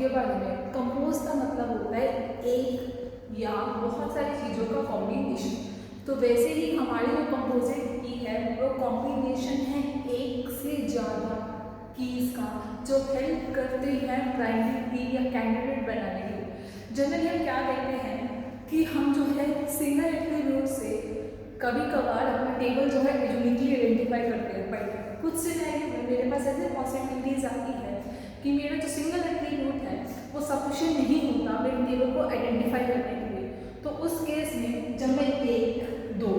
के बारे में। कंपोज का मतलब होता है एक या बहुत सारी चीज़ों का कॉम्बिनेशन। तो वैसे ही हमारी जो कंपोजिट की है वो कॉम्बिनेशन है एक से ज़्यादा कीज का, जो हेल्प करते हैं प्राइमरी की या कैंडिडेट बनाने के लिए। जनरली हम क्या देखते हैं कि हम जो है सिंगल एट्रीब्यूट से कभी कभार अपना टेबल जो है यूनिकली आइडेंटिफाई करते हैं, बट कुछ से मेरे पास ऐसे पॉसिबिलिटीज आती है कि मेरा जो सिंगल एट्रीब्यूट है वो सफिशिएंट नहीं होता मेरे टेबल को आइडेंटिफाई करने के लिए। तो उस केस में जब मैं 1, 2,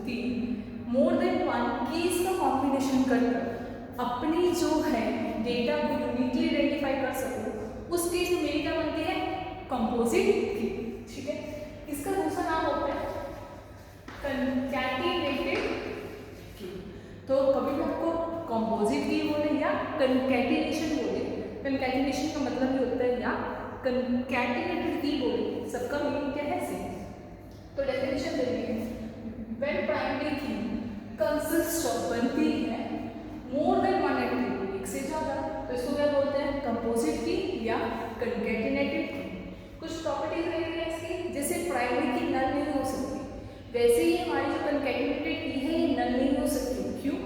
3 मोर देन 1 कीज का कॉम्बिनेशन कर अपनी जो है डेटा को यूनिकली आइडेंटिफाई कर सकूँ, उस केस में मेरी क्या बनती है, कंपोजिट की। ठीक है, इसका दूसरा नाम होता है कंकैटिनेटेड की। तो कभी भी आपको कंपोजिट की बोले या कंकैटिनेशन बोले, कंकैटिनेशन का मतलब ये होता है या कंकैटिनेटेड की बोले, सबका मीनिंग क्या है सेम। तो डेफिनेशन देखिए, व्हेन प्राइमरी की कंसिस्ट ऑफ बनती है मोर देन वन एट्रीब्यूट, एक से ज्यादा, तो इसको क्या बोलते हैं, कंपोजिट की या कंकैटिनेटेड की। कुछ प्रॉपर्टीज रहेगी इसकी, जैसे प्राइमरी की नल नहीं हो सकती, वैसे ही हमारी जो कंकैटिनेटेड की है ये नल नहीं हो सकती। क्यों?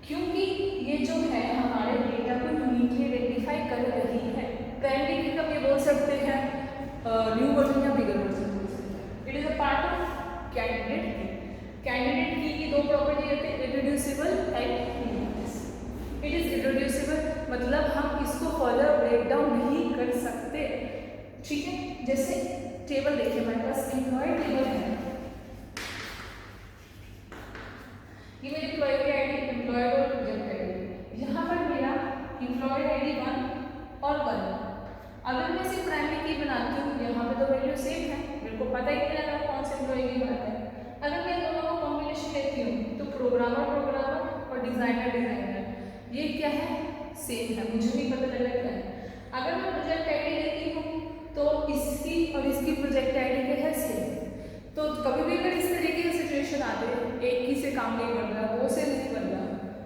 क्योंकि ये जो है हमारे डेटा को यूनिकली आइडेंटिफाई कर रही है। प्राइमरी की कब ये बोल सकते हैं, न्यू वर्जन या बिगर वर्जन बोल सकते हैं। It is a part of candidate की। कैंडिडेट की दो प्रॉपर्टी होती है, irreducible and uniqueness. It is irreducible मतलब हम इसको फर्दर ब्रेक डाउन नहीं कर सकते। ठीक है, जैसे टेबल देखिए, हमारे पास एम्प्लॉय टेबल है, ये मेरी एम्प्लॉय की आईडी, एम्प्लॉय और प्रोजेक्ट आईडी। यहाँ पर मेरा एम्प्लॉय आईडी 1 और 1। अगर मैं सिर्फ प्राइमरी की बनाती हूँ, यहाँ पे तो वैल्यू सेम है, मेरे को पता ही नहीं लगा कौन से एम्प्लॉय की बात है। अगर मैं दोनों को कॉम्बिनेशन लेती हूँ तो प्रोग्रामर और डिजाइनर, ये क्या है, सेम है, मुझे नहीं पता लगा क्या है। अगर मैं प्रोजेक्ट आईडी लेती हूँ तो इसकी और इसकी प्रोजेक्ट आईडी क्या है, सेम। तो कभी भी अगर इस तरीके की सिचुएशन आते हैं, एक की से काम नहीं बन रहा, 2 से नहीं बन रहा,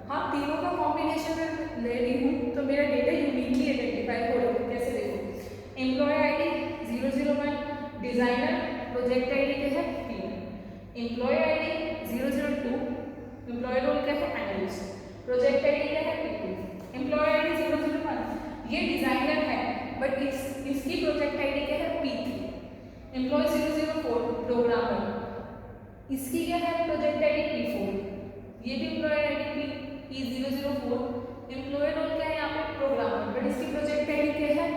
हाँ तीनों का कॉम्बिनेशन में ले रही हूँ तो मेरा डेटा यूनिकली आइडेंटिफाई हो रहा है। कैसे देखो, employee ID 001, designer project ID क्या है P1, employ ID 002, employ role क्या है एनालिस्ट, प्रोजेक्ट आईडी क्या है P2, एम्प्लॉय आईडी 001, ये डिजाइनर है बट इसकी प्रोजेक्ट आईडी क्या है P3, एम्प्लॉय 004 प्रोग्रामर, इसकी क्या है प्रोजेक्ट आईडी P4, ये भी employ ID P004, employ role क्या है यहाँ पे प्रोग्रामर बट इसकी प्रोजेक्ट आईडी क्या है